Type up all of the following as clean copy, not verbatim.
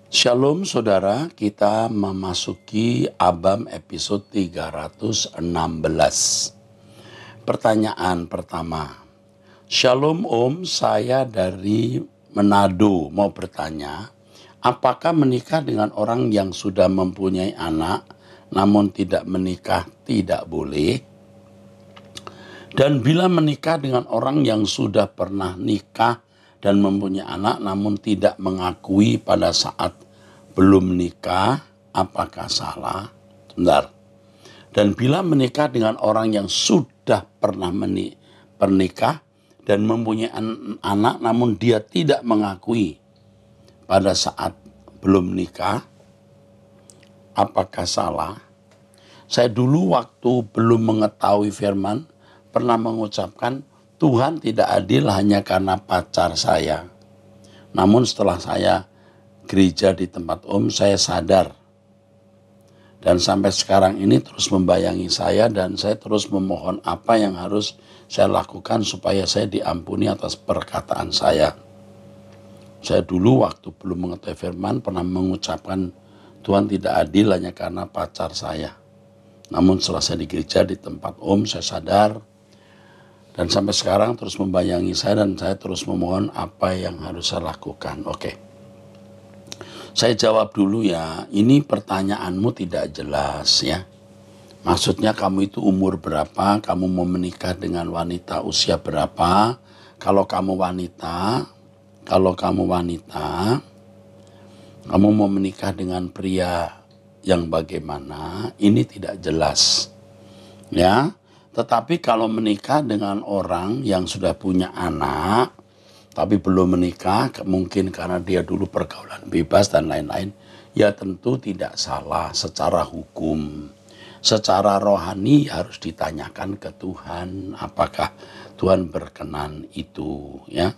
Shalom saudara, kita memasuki Abam episode 316. Pertanyaan pertama. Shalom Om, saya dari Manado mau bertanya, apakah menikah dengan orang yang sudah mempunyai anak namun tidak menikah tidak boleh? Dan bila menikah dengan orang yang sudah pernah nikah dan mempunyai anak namun tidak mengakui pada saat belum menikah, apakah salah? Benar. Dan bila menikah dengan orang yang sudah pernah menikah dan mempunyai anak namun dia tidak mengakui pada saat belum menikah, apakah salah? Saya dulu waktu belum mengetahui firman pernah mengucapkan Tuhan tidak adil hanya karena pacar saya. Namun setelah saya gereja di tempat Om, saya sadar. Dan sampai sekarang ini terus membayangi saya dan saya terus memohon apa yang harus saya lakukan supaya saya diampuni atas perkataan saya. Saya dulu waktu belum mengetahui firman pernah mengucapkan Tuhan tidak adil hanya karena pacar saya. Namun setelah saya di gereja di tempat Om, saya sadar. Dan sampai sekarang terus membayangi saya dan saya terus memohon apa yang harus saya lakukan. Oke. Saya jawab dulu ya, ini pertanyaanmu tidak jelas ya. Maksudnya kamu itu umur berapa, kamu mau menikah dengan wanita usia berapa. Kalau kamu wanita, kamu mau menikah dengan pria yang bagaimana, ini tidak jelas. Ya. Tetapi kalau menikah dengan orang yang sudah punya anak, tapi belum menikah, mungkin karena dia dulu pergaulan bebas dan lain-lain, ya tentu tidak salah secara hukum. Secara rohani harus ditanyakan ke Tuhan, apakah Tuhan berkenan itu, ya.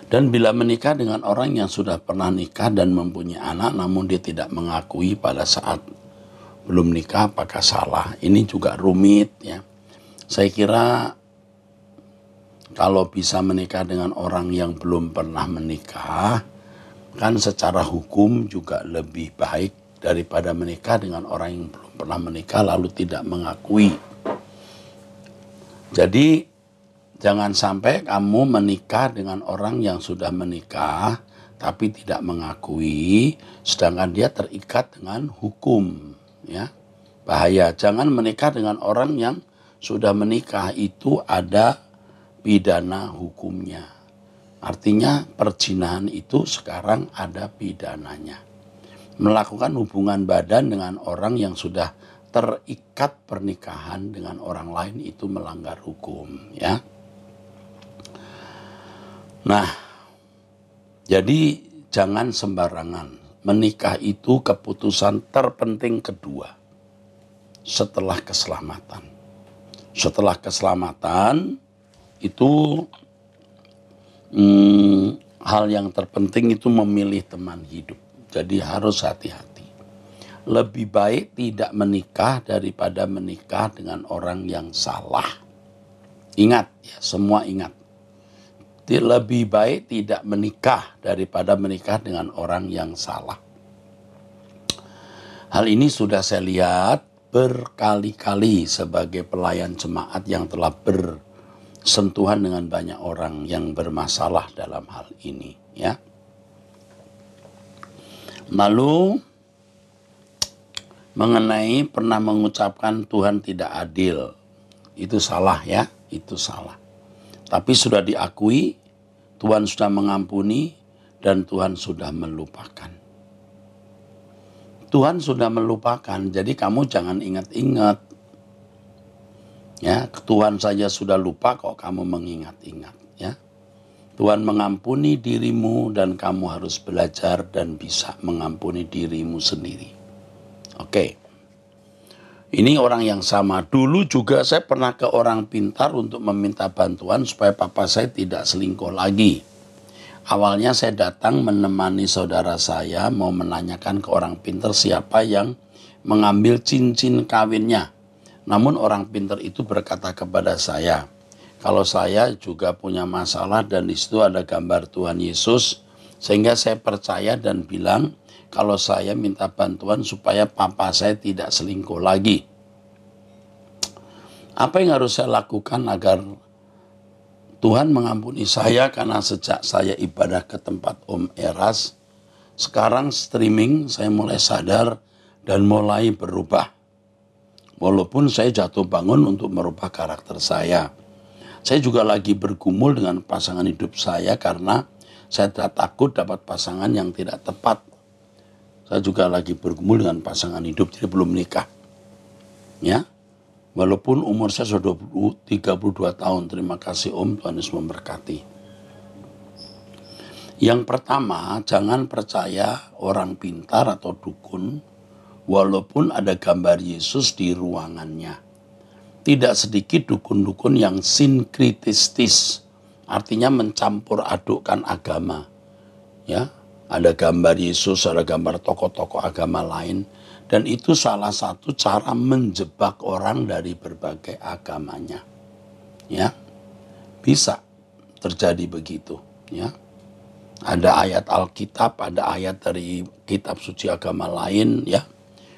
Dan bila menikah dengan orang yang sudah pernah nikah dan mempunyai anak, namun dia tidak mengakui pada saat belum nikah, apakah salah? Ini juga rumit ya. Saya kira kalau bisa menikah dengan orang yang belum pernah menikah, kan secara hukum juga lebih baik daripada menikah dengan orang yang belum pernah menikah lalu tidak mengakui. Jadi jangan sampai kamu menikah dengan orang yang sudah menikah tapi tidak mengakui, sedangkan dia terikat dengan hukum. Ya, bahaya. Jangan menikah dengan orang yang sudah menikah, itu ada pidana hukumnya. Artinya perzinahan itu sekarang ada pidananya. Melakukan hubungan badan dengan orang yang sudah terikat pernikahan dengan orang lain itu melanggar hukum, ya. Nah, jadi jangan sembarangan. Menikah itu keputusan terpenting kedua setelah keselamatan. Setelah keselamatan itu hal yang terpenting itu memilih teman hidup. Jadi harus hati-hati. Lebih baik tidak menikah daripada menikah dengan orang yang salah. Ingat ya, semua ingat. Lebih baik tidak menikah daripada menikah dengan orang yang salah. Hal ini sudah saya lihat berkali-kali sebagai pelayan jemaat yang telah bersentuhan dengan banyak orang yang bermasalah dalam hal ini, ya. Lalu mengenai pernah mengucapkan Tuhan tidak adil, itu salah ya, itu salah. Tapi sudah diakui, Tuhan sudah mengampuni, dan Tuhan sudah melupakan. Tuhan sudah melupakan, jadi kamu jangan ingat-ingat. Ya, Tuhan saja sudah lupa kok kamu mengingat-ingat. Ya, Tuhan mengampuni dirimu dan kamu harus belajar dan bisa mengampuni dirimu sendiri. Oke. Ini orang yang sama. Dulu juga saya pernah ke orang pintar untuk meminta bantuan supaya papa saya tidak selingkuh lagi. Awalnya saya datang menemani saudara saya mau menanyakan ke orang pintar siapa yang mengambil cincin kawinnya. Namun orang pintar itu berkata kepada saya, kalau saya juga punya masalah dan di situ ada gambar Tuhan Yesus, Sehingga saya percaya dan bilang kalau saya minta bantuan supaya papa saya tidak selingkuh lagi. Apa yang harus saya lakukan agar Tuhan mengampuni saya? Karena sejak saya ibadah ke tempat Om Eras, sekarang streaming saya mulai sadar dan mulai berubah. Walaupun saya jatuh bangun untuk merubah karakter saya. Saya juga lagi bergumul dengan pasangan hidup saya karena saya takut dapat pasangan yang tidak tepat. Saya juga lagi bergumul dengan pasangan hidup, jadi belum menikah. Ya, walaupun umur saya sudah 32 tahun. Terima kasih Om, Tuhan Yesus memberkati. Yang pertama, jangan percaya orang pintar atau dukun, walaupun ada gambar Yesus di ruangannya. Tidak sedikit dukun-dukun yang sinkritistis, artinya mencampur adukkan agama. Ya, ada gambar Yesus, ada gambar tokoh-tokoh agama lain, dan itu salah satu cara menjebak orang dari berbagai agamanya. Ya, bisa terjadi begitu. Ya, ada ayat Alkitab, ada ayat dari kitab suci agama lain, ya,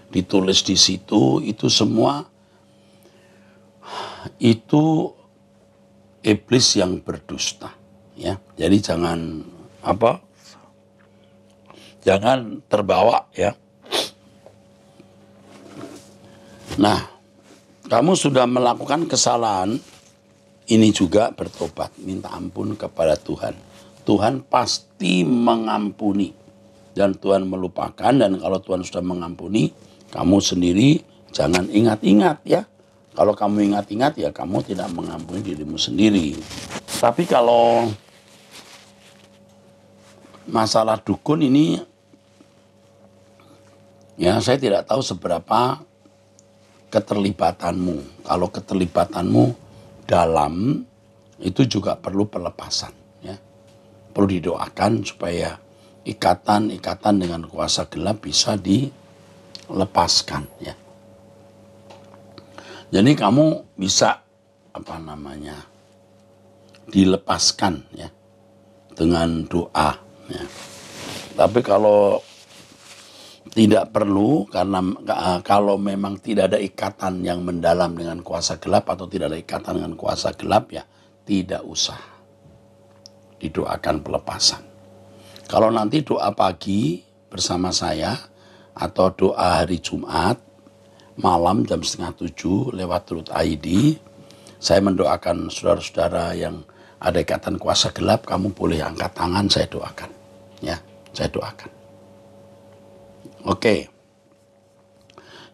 ditulis di situ, itu semua itu iblis yang berdusta, ya. Jadi jangan terbawa, ya. Nah, kamu sudah melakukan kesalahan, ini juga bertobat, minta ampun kepada Tuhan. Tuhan pasti mengampuni dan Tuhan melupakan. Dan kalau Tuhan sudah mengampuni, kamu sendiri jangan ingat-ingat, ya. Kalau kamu ingat-ingat, ya kamu tidak mengampuni dirimu sendiri. Tapi kalau masalah dukun ini, ya saya tidak tahu seberapa keterlibatanmu. Kalau keterlibatanmu dalam, itu juga perlu pelepasan, ya. Perlu didoakan supaya ikatan-ikatan dengan kuasa gelap bisa dilepaskan, ya. Jadi kamu bisa dilepaskan, ya, dengan doa, ya. Tapi kalau tidak perlu, karena kalau memang tidak ada ikatan yang mendalam dengan kuasa gelap atau tidak ada ikatan dengan kuasa gelap, ya tidak usah didoakan pelepasan. Kalau nanti doa pagi bersama saya atau doa hari Jumat malam jam 6:30 lewat Truth ID, saya mendoakan saudara-saudara yang ada ikatan kuasa gelap. Kamu boleh angkat tangan, saya doakan, ya, saya doakan. Oke,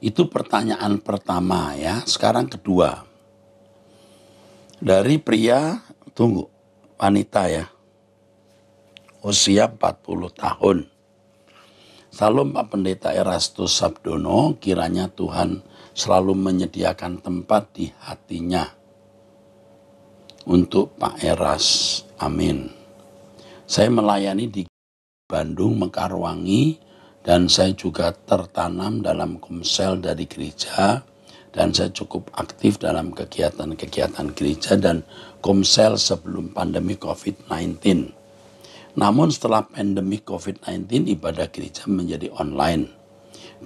itu pertanyaan pertama, ya. Sekarang kedua, dari pria, wanita, ya, usia 40 tahun. Salam Pak Pendeta Erastus Sabdono, kiranya Tuhan selalu menyediakan tempat di hatinya untuk Pak Eras. Amin. Saya melayani di Bandung, Mekarwangi, dan saya juga tertanam dalam komsel dari gereja, dan saya cukup aktif dalam kegiatan-kegiatan gereja dan komsel sebelum pandemi COVID-19. Namun setelah pandemi COVID-19, ibadah gereja menjadi online.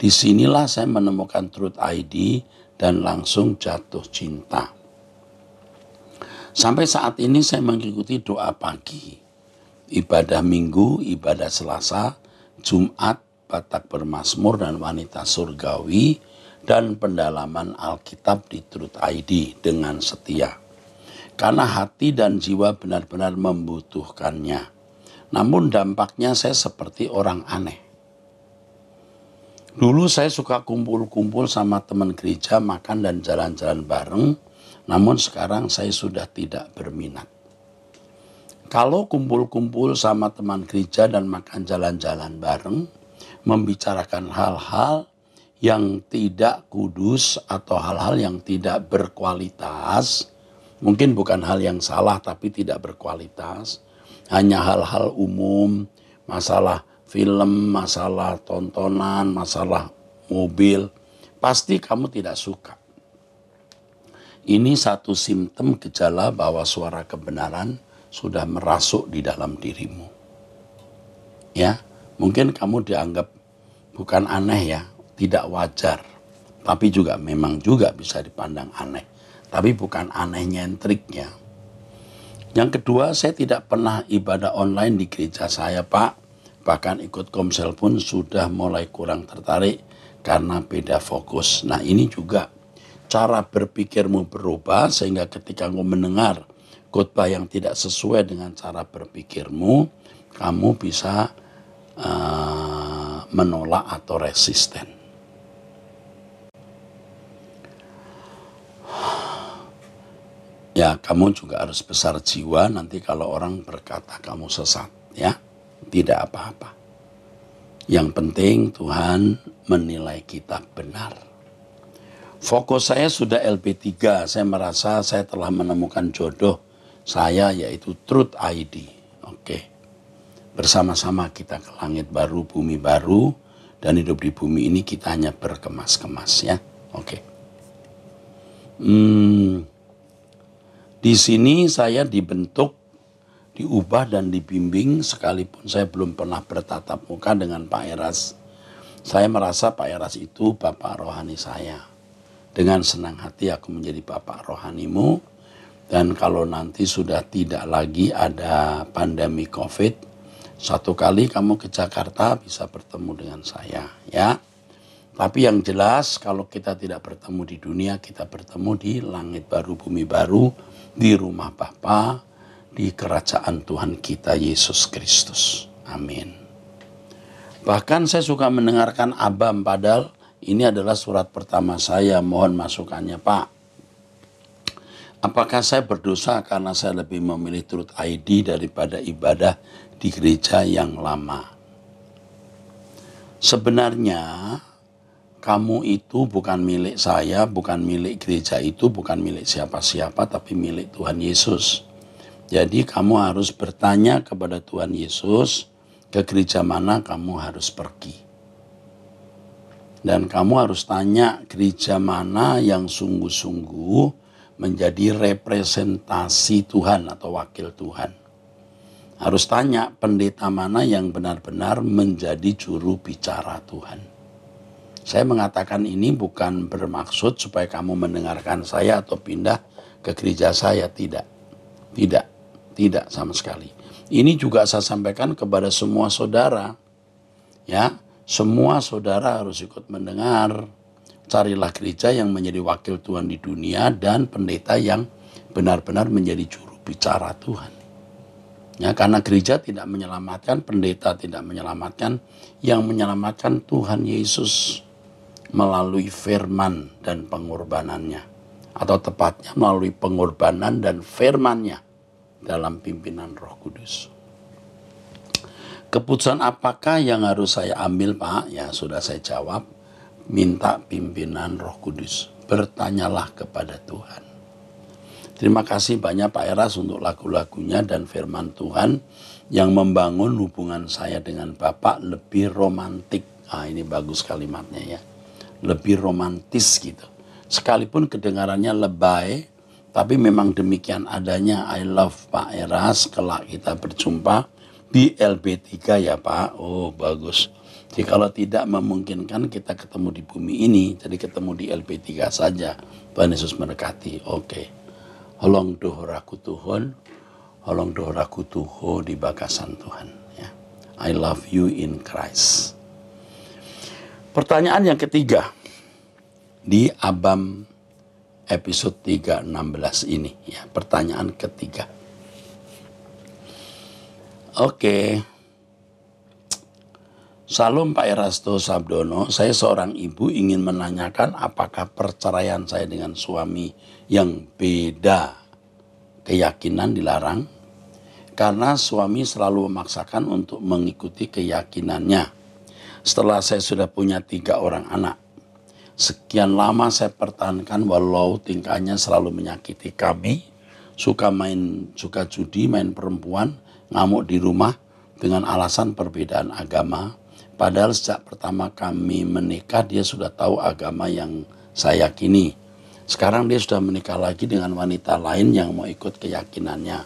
Disinilah saya menemukan Truth ID dan langsung jatuh cinta. Sampai saat ini saya mengikuti doa pagi, ibadah minggu, ibadah Selasa, Jumat, Batak Bermazmur dan Wanita Surgawi, dan pendalaman Alkitab di Truth ID dengan setia. Karena hati dan jiwa benar-benar membutuhkannya. Namun dampaknya saya seperti orang aneh. Dulu saya suka kumpul-kumpul sama teman gereja, makan dan jalan-jalan bareng. Namun sekarang saya sudah tidak berminat. Kalau kumpul-kumpul sama teman gereja dan makan jalan-jalan bareng, membicarakan hal-hal yang tidak kudus atau hal-hal yang tidak berkualitas, mungkin bukan hal yang salah tapi tidak berkualitas, hanya hal-hal umum, masalah film, masalah tontonan, masalah mobil, pasti kamu tidak suka. Ini satu simptom gejala bahwa suara kebenaran sudah merasuk di dalam dirimu. Ya, mungkin kamu dianggap bukan aneh ya, tidak wajar. Tapi juga memang juga bisa dipandang aneh. Tapi bukan aneh nyentrik ya. Yang kedua, saya tidak pernah ibadah online di gereja saya, Pak. Bahkan ikut komsel pun sudah mulai kurang tertarik karena beda fokus. Nah, ini juga cara berpikirmu berubah sehingga ketika kamu mendengar khotbah yang tidak sesuai dengan cara berpikirmu, kamu bisa menolak atau resisten. Ya, kamu juga harus besar jiwa nanti kalau orang berkata kamu sesat, ya. Tidak apa-apa. Yang penting Tuhan menilai kita benar. Fokus saya sudah LB3, saya merasa saya telah menemukan jodoh saya yaitu Truth ID. Oke. Bersama-sama kita ke langit baru, bumi baru, dan hidup di bumi ini kita hanya berkemas-kemas ya. Oke. Di sini saya dibentuk, diubah dan dibimbing sekalipun saya belum pernah bertatap muka dengan Pak Eras. Saya merasa Pak Eras itu Bapak rohani saya. Dengan senang hati aku menjadi Bapak rohanimu. Dan kalau nanti sudah tidak lagi ada pandemi COVID, satu kali kamu ke Jakarta bisa bertemu dengan saya ya. Tapi yang jelas kalau kita tidak bertemu di dunia, kita bertemu di langit baru, bumi baru, di rumah Bapa, di kerajaan Tuhan kita Yesus Kristus. Amin. Bahkan saya suka mendengarkan Abam, padahal ini adalah surat pertama saya. Mohon masukannya, Pak. Apakah saya berdosa karena saya lebih memilih Truth ID daripada ibadah di gereja yang lama? Sebenarnya kamu itu bukan milik saya, bukan milik gereja itu, bukan milik siapa-siapa, tapi milik Tuhan Yesus. Jadi kamu harus bertanya kepada Tuhan Yesus, ke gereja mana kamu harus pergi. Dan kamu harus tanya gereja mana yang sungguh-sungguh menjadi representasi Tuhan atau wakil Tuhan. Harus tanya pendeta mana yang benar-benar menjadi juru bicara Tuhan. Saya mengatakan ini bukan bermaksud supaya kamu mendengarkan saya atau pindah ke gereja saya. Tidak sama sekali. Ini juga saya sampaikan kepada semua saudara. Ya, semua saudara harus ikut mendengar. Carilah gereja yang menjadi wakil Tuhan di dunia dan pendeta yang benar-benar menjadi juru bicara Tuhan. Ya, karena gereja tidak menyelamatkan, pendeta tidak menyelamatkan, yang menyelamatkan Tuhan Yesus melalui firman dan pengorbanannya, atau tepatnya melalui pengorbanan dan firman-Nya dalam pimpinan Roh Kudus. Keputusan apakah yang harus saya ambil, Pak? Ya, sudah saya jawab. Minta pimpinan Roh Kudus. Bertanyalah kepada Tuhan. Terima kasih banyak Pak Eras untuk lagu-lagunya dan firman Tuhan yang membangun hubungan saya dengan Bapak lebih romantik. Ini bagus kalimatnya ya. Lebih romantis gitu. Sekalipun kedengarannya lebay, tapi memang demikian adanya. I love Pak Eras, kelak kita berjumpa di LB3 ya Pak. Oh bagus. Jadi kalau tidak memungkinkan kita ketemu di bumi ini, jadi ketemu di LB3 saja. Tuhan Yesus memberkati. Oke. Holong dohoraku Tuhan, holong dohoraku Tuho di bagasan Tuhan. Ya. I love you in Christ. Pertanyaan yang ketiga di Abam episode 3:16 ini ya, pertanyaan ketiga. Oke. Salam Pak Erasto Sabdono, saya seorang ibu ingin menanyakan apakah perceraian saya dengan suami yang beda keyakinan dilarang karena suami selalu memaksakan untuk mengikuti keyakinannya. Setelah saya sudah punya 3 orang anak. Sekian lama saya pertahankan walau tingkahnya selalu menyakiti kami. Suka judi, main perempuan, ngamuk di rumah dengan alasan perbedaan agama. Padahal sejak pertama kami menikah dia sudah tahu agama yang saya yakini. Sekarang dia sudah menikah lagi dengan wanita lain yang mau ikut keyakinannya.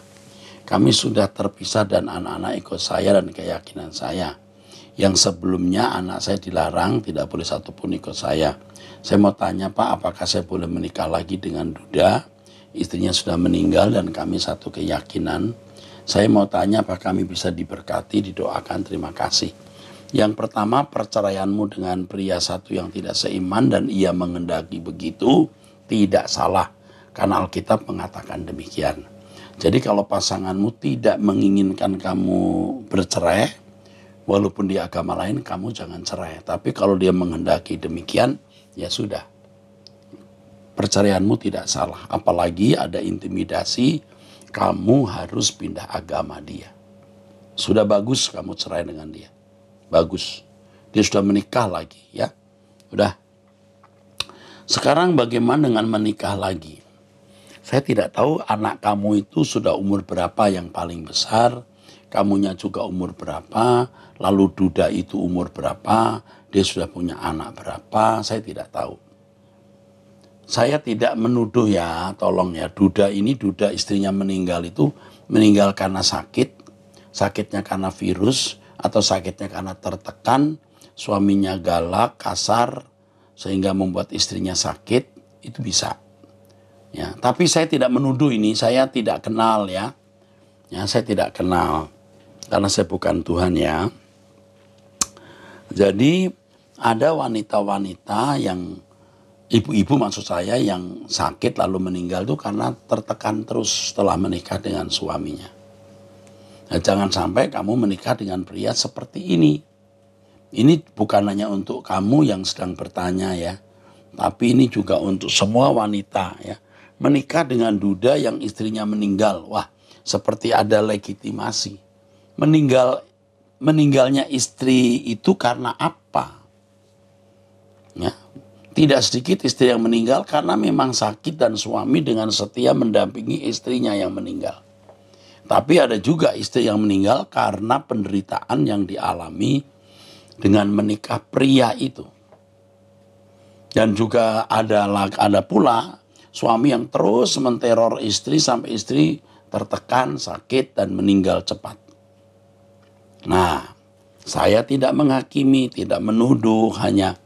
Kami sudah terpisah dan anak-anak ikut saya dan keyakinan saya. yang sebelumnya anak saya dilarang, tidak boleh satupun ikut saya. Saya mau tanya Pak, apakah saya boleh menikah lagi dengan duda? Istrinya sudah meninggal dan kami satu keyakinan. Saya mau tanya apakah kami bisa diberkati, didoakan, terima kasih. Yang pertama, perceraianmu dengan pria satu yang tidak seiman dan ia mengendaki begitu, tidak salah. Karena Alkitab mengatakan demikian. Jadi kalau pasanganmu tidak menginginkan kamu bercerai, walaupun di agama lain, kamu jangan cerai. Tapi kalau dia menghendaki demikian, ya sudah. Perceraianmu tidak salah. Apalagi ada intimidasi, kamu harus pindah agama dia. Sudah bagus kamu cerai dengan dia. Bagus. Dia sudah menikah lagi, ya. Udah. Sekarang bagaimana dengan menikah lagi? Saya tidak tahu anak kamu itu sudah umur berapa yang paling besar, kamunya juga umur berapa, lalu duda itu umur berapa, dia sudah punya anak berapa, saya tidak tahu. Saya tidak menuduh ya, tolong ya, duda istrinya meninggal itu meninggal karena sakit, sakitnya karena virus, atau sakitnya karena tertekan, suaminya galak, kasar, sehingga membuat istrinya sakit, itu bisa. Ya, tapi saya tidak menuduh ini, saya tidak kenal ya. Ya, saya tidak kenal karena saya bukan Tuhan ya. Jadi ada wanita-wanita yang ibu-ibu maksud saya yang sakit lalu meninggal itu karena tertekan terus setelah menikah dengan suaminya. Nah, jangan sampai kamu menikah dengan pria seperti ini. Ini bukan hanya untuk kamu yang sedang bertanya ya, tapi ini juga untuk semua wanita ya. Menikah dengan duda yang istrinya meninggal, wah seperti ada legitimasi. Meninggalnya istri itu karena apa? Ya, tidak sedikit istri yang meninggal karena memang sakit dan suami dengan setia mendampingi istrinya yang meninggal. Tapi ada juga istri yang meninggal karena penderitaan yang dialami dengan menikah pria itu. Dan juga ada pula suami yang terus menteror istri sampai istri tertekan, sakit, dan meninggal cepat. Nah, saya tidak menghakimi, tidak menuduh, hanya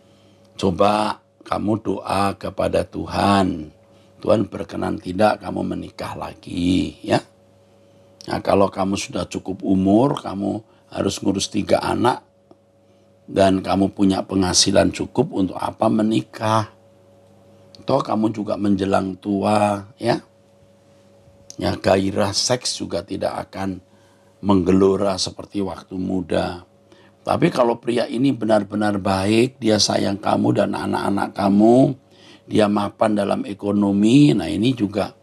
coba kamu doa kepada Tuhan. Tuhan berkenan tidak kamu menikah lagi, ya. Nah, kalau kamu sudah cukup umur, kamu harus ngurus 3 anak, dan kamu punya penghasilan cukup, untuk apa menikah? Toh kamu juga menjelang tua, ya. Ya, gairah seks juga tidak akan menggelora seperti waktu muda. Tapi kalau pria ini benar-benar baik, dia sayang kamu dan anak-anak kamu, dia mapan dalam ekonomi, nah ini juga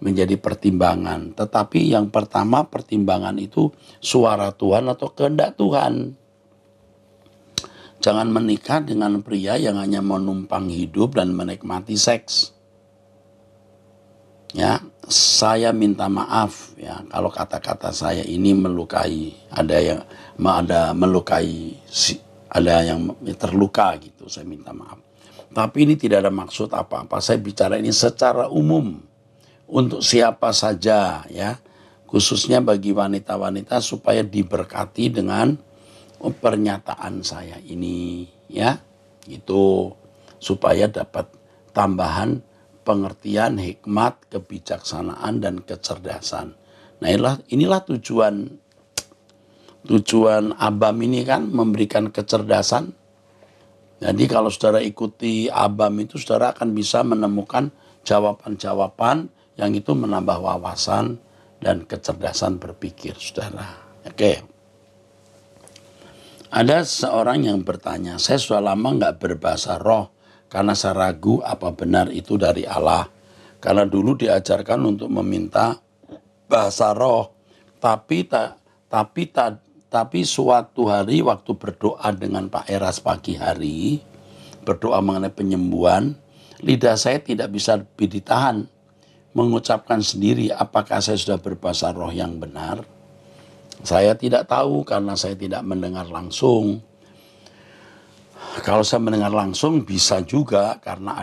menjadi pertimbangan. Tetapi yang pertama pertimbangan itu suara Tuhan atau kehendak Tuhan. Jangan menikah dengan pria yang hanya menumpang hidup dan menikmati seks. Ya, saya minta maaf ya kalau kata-kata saya ini melukai, ada yang melukai, ada yang terluka gitu, saya minta maaf. Tapi ini tidak ada maksud apa-apa. Saya bicara ini secara umum untuk siapa saja ya, khususnya bagi wanita-wanita supaya diberkati dengan pernyataan saya ini ya, itu supaya dapat tambahan pengertian, hikmat, kebijaksanaan dan kecerdasan. Nah, inilah tujuan ABAM ini kan, memberikan kecerdasan. Jadi kalau saudara ikuti ABAM itu, saudara akan bisa menemukan jawaban-jawaban yang itu menambah wawasan dan kecerdasan berpikir saudara. Oke. Ada seorang yang bertanya, saya sudah lama nggak berbahasa roh karena saya ragu apa benar itu dari Allah. Karena dulu diajarkan untuk meminta bahasa roh, tapi suatu hari waktu berdoa dengan Pak Eras pagi hari, berdoa mengenai penyembuhan, lidah saya tidak bisa lebih ditahan mengucapkan sendiri apakah saya sudah berbahasa roh yang benar. Saya tidak tahu karena saya tidak mendengar langsung. Kalau saya mendengar langsung bisa juga karena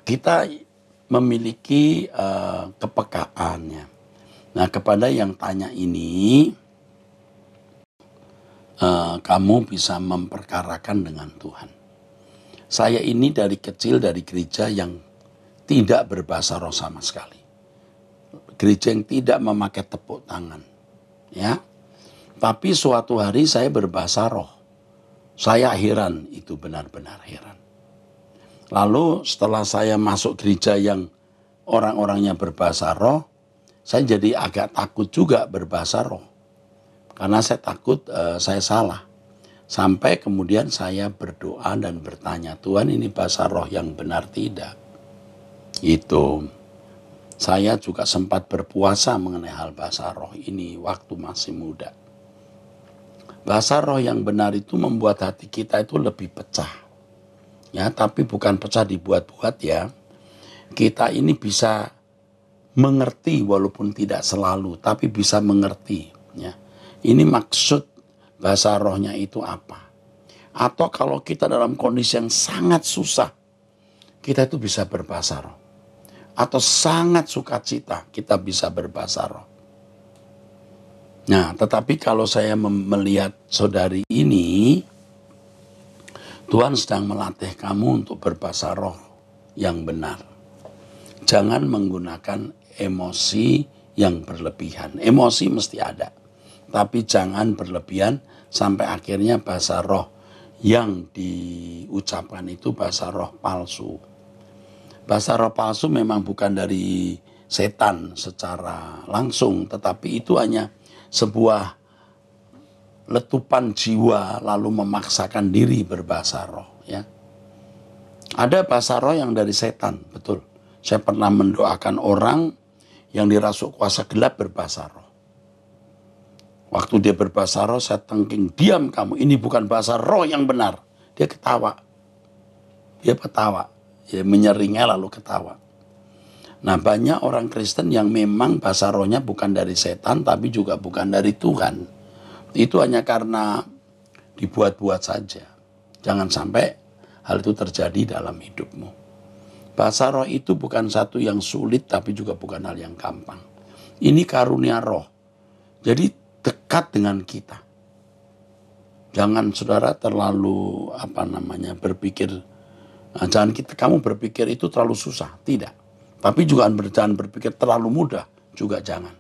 kita memiliki kepekaannya. Nah, kepada yang tanya ini, kamu bisa memperkarakan dengan Tuhan. Saya ini dari kecil dari gereja yang tidak berbahasa roh sama sekali. Gereja yang tidak memakai tepuk tangan. Ya. Tapi suatu hari saya berbahasa roh. Saya heran, itu benar-benar heran. Lalu setelah saya masuk gereja yang orang-orangnya berbahasa roh, saya jadi agak takut juga berbahasa roh. Karena saya takut saya salah. Sampai kemudian saya berdoa dan bertanya, Tuhan ini bahasa roh yang benar tidak? Itu. Saya juga sempat berpuasa mengenai hal bahasa roh ini waktu masih muda. Bahasa roh yang benar itu membuat hati kita itu lebih pecah. Ya, tapi bukan pecah dibuat-buat ya. Kita ini bisa mengerti walaupun tidak selalu, tapi bisa mengerti. Ya. Ini maksud bahasa rohnya itu apa? Atau kalau kita dalam kondisi yang sangat susah, kita itu bisa berbahasa roh. Atau sangat sukacita, kita bisa berbahasa roh. Nah, tetapi kalau saya melihat saudari ini, Tuhan sedang melatih kamu untuk berbahasa roh yang benar. Jangan menggunakan emosi yang berlebihan. Emosi mesti ada. Tapi jangan berlebihan sampai akhirnya bahasa roh yang diucapkan itu bahasa roh palsu. Bahasa roh palsu memang bukan dari setan secara langsung, tetapi itu hanya sebuah letupan jiwa lalu memaksakan diri berbahasa roh. Ya. Ada bahasa roh yang dari setan, betul. Saya pernah mendoakan orang yang dirasuk kuasa gelap berbahasa roh. Waktu dia berbahasa roh, saya tengking, diam kamu, ini bukan bahasa roh yang benar. Dia ketawa. Dia ketawa. Ya, menyeringnya lalu ketawa. Nah, banyak orang Kristen yang memang bahasa rohnya bukan dari setan, tapi juga bukan dari Tuhan. Itu hanya karena dibuat-buat saja. Jangan sampai hal itu terjadi dalam hidupmu. Bahasa roh itu bukan satu yang sulit, tapi juga bukan hal yang gampang. Ini karunia roh. Jadi dekat dengan kita. Jangan saudara terlalu berpikir, kamu berpikir itu terlalu susah, tidak. Tapi juga jangan berpikir terlalu mudah, juga jangan.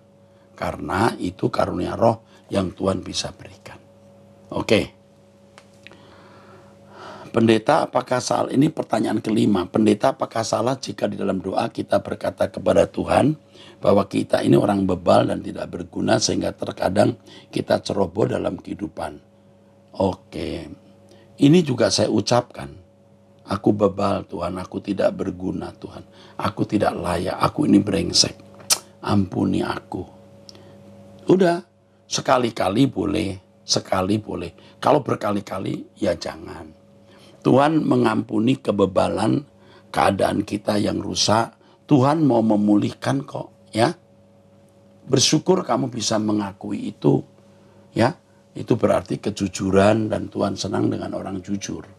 Karena itu karunia roh yang Tuhan bisa berikan. Oke. Pendeta, apakah salah? Ini pertanyaan kelima. Pendeta, apakah salah jika di dalam doa kita berkata kepada Tuhan bahwa kita ini orang bebal dan tidak berguna sehingga terkadang kita ceroboh dalam kehidupan? Oke. Ini juga saya ucapkan. Aku bebal Tuhan, aku tidak berguna Tuhan. Aku tidak layak, aku ini brengsek. Ampuni aku. Udah, sekali-kali boleh, sekali boleh. Kalau berkali-kali, ya jangan. Tuhan mengampuni kebebalan, keadaan kita yang rusak. Tuhan mau memulihkan kok, ya. Bersyukur kamu bisa mengakui itu, ya. Itu berarti kejujuran dan Tuhan senang dengan orang jujur.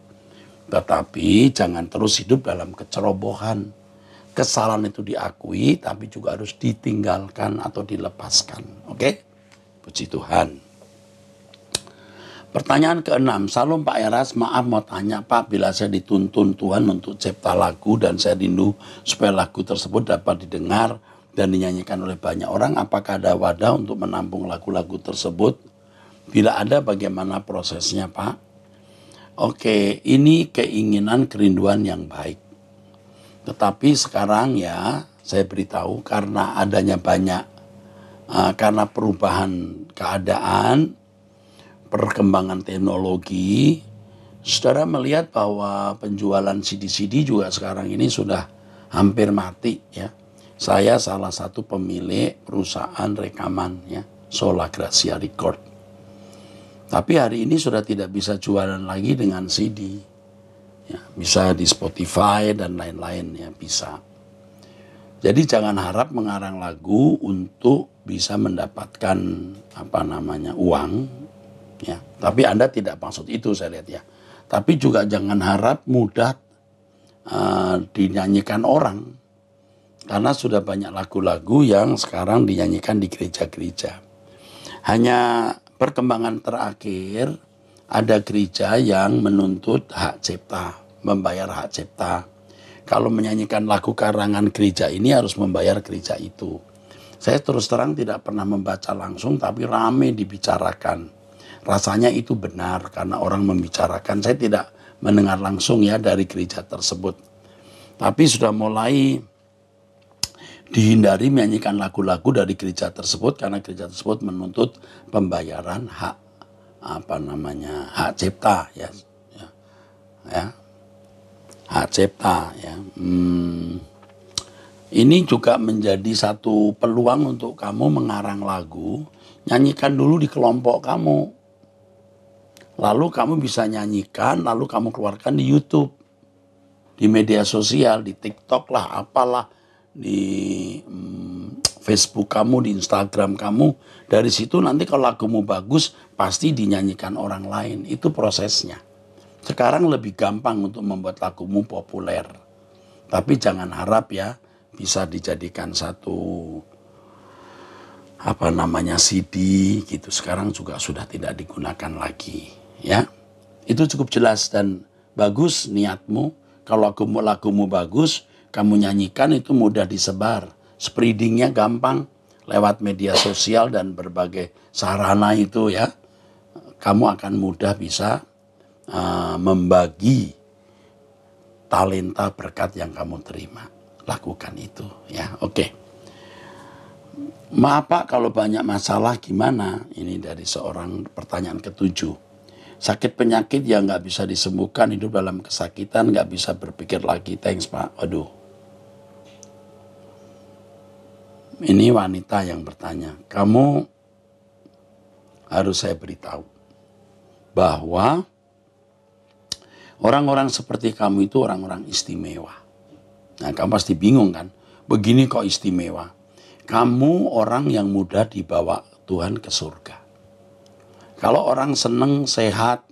Tetapi jangan terus hidup dalam kecerobohan. Kesalahan itu diakui, tapi juga harus ditinggalkan atau dilepaskan. Oke? Puji Tuhan. Pertanyaan ke-6, Salam Pak Eras, maaf mau tanya Pak, bila saya dituntun Tuhan untuk cipta lagu dan saya rindu supaya lagu tersebut dapat didengar dan dinyanyikan oleh banyak orang, apakah ada wadah untuk menampung lagu-lagu tersebut? Bila ada, bagaimana prosesnya Pak? Oke, ini keinginan kerinduan yang baik. Tetapi sekarang ya, saya beritahu karena adanya banyak, karena perubahan keadaan, perkembangan teknologi, saudara melihat bahwa penjualan CD-CD juga sekarang ini sudah hampir mati ya. Saya salah satu pemilik perusahaan rekaman ya, Sola Gracia Record. Tapi hari ini sudah tidak bisa jualan lagi dengan CD. Ya, bisa di Spotify dan lain-lain ya, bisa. Jadi jangan harap mengarang lagu untuk bisa mendapatkan uang. Ya, tapi Anda tidak maksud itu saya lihat ya. Tapi juga jangan harap mudah dinyanyikan orang. Karena sudah banyak lagu-lagu yang sekarang dinyanyikan di gereja-gereja. Hanya perkembangan terakhir Ada gereja yang menuntut hak cipta, membayar hak cipta. Kalau menyanyikan lagu karangan gereja ini harus membayar gereja itu. Saya terus terang tidak pernah membaca langsung, tapi rame dibicarakan. Rasanya itu benar karena orang membicarakan. Saya tidak mendengar langsung ya dari gereja tersebut. Tapi sudah mulai dihindari menyanyikan lagu-lagu dari gereja tersebut karena gereja tersebut menuntut pembayaran hak hak cipta ya hak cipta ya. Ini juga menjadi satu peluang untuk kamu mengarang lagu, nyanyikan dulu di kelompok kamu, lalu kamu bisa nyanyikan, lalu kamu keluarkan di YouTube, di media sosial, di TikTok lah, apalah, di Facebook kamu, di Instagram kamu. Dari situ nanti kalau lagumu bagus, pasti dinyanyikan orang lain. Itu prosesnya. Sekarang lebih gampang untuk membuat lagumu populer. Tapi jangan harap ya bisa dijadikan satu CD gitu. Sekarang juga sudah tidak digunakan lagi ya. Itu cukup jelas dan bagus niatmu. Kalau lagumu bagus, kamu nyanyikan itu mudah disebar. Spreadingnya gampang lewat media sosial dan berbagai sarana itu ya. Kamu akan mudah bisa membagi talenta berkat yang kamu terima. Lakukan itu ya. Oke. Maaf Pak kalau banyak masalah, gimana? Ini dari seorang pertanyaan ke-7. Sakit penyakit yang gak bisa disembuhkan, hidup dalam kesakitan, gak bisa berpikir lagi. Thanks Pak. Waduh. Ini wanita yang bertanya. Kamu harus saya beritahu bahwa orang-orang seperti kamu itu orang-orang istimewa. Nah, kamu pasti bingung kan? Begini kok istimewa? Kamu orang yang mudah dibawa Tuhan ke surga. Kalau orang seneng, sehat,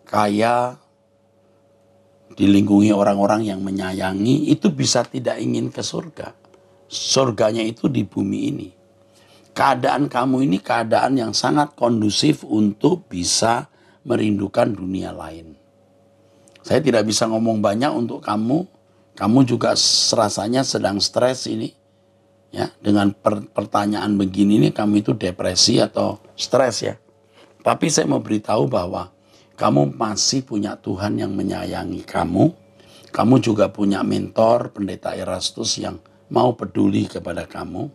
kaya, dilingkungi orang-orang yang menyayangi, itu bisa tidak ingin ke surga. Surganya itu di bumi ini. Keadaan kamu ini keadaan yang sangat kondusif untuk bisa merindukan dunia lain. Saya tidak bisa ngomong banyak untuk kamu. Kamu juga rasanya sedang stres ini. Ya, dengan pertanyaan begini ini kamu itu depresi atau stres ya. Tapi saya mau beritahu bahwa kamu masih punya Tuhan yang menyayangi kamu. Kamu juga punya mentor, Pendeta Erastus yang mau peduli kepada kamu.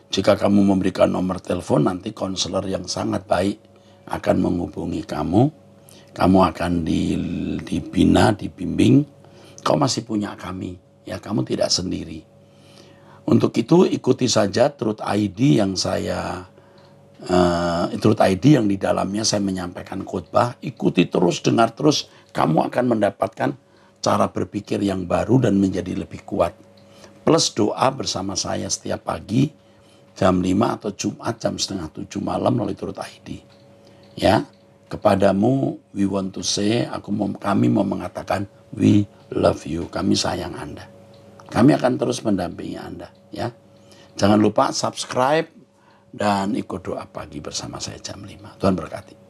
Jika kamu memberikan nomor telepon, nanti konselor yang sangat baik akan menghubungi kamu. Kamu akan dibina, dibimbing. Kau masih punya kami, ya kamu tidak sendiri. Untuk itu ikuti saja Truth ID yang Truth ID yang di dalamnya saya menyampaikan khotbah. Ikuti terus, dengar terus, kamu akan mendapatkan cara berpikir yang baru dan menjadi lebih kuat. Plus doa bersama saya setiap pagi jam 5 atau Jumat jam 6:30 malam melalui Truth ID. Ya, kepadamu we want to say, kami mau mengatakan we love you, kami sayang Anda. Kami akan terus mendampingi Anda ya. Jangan lupa subscribe dan ikut doa pagi bersama saya jam 5. Tuhan berkati.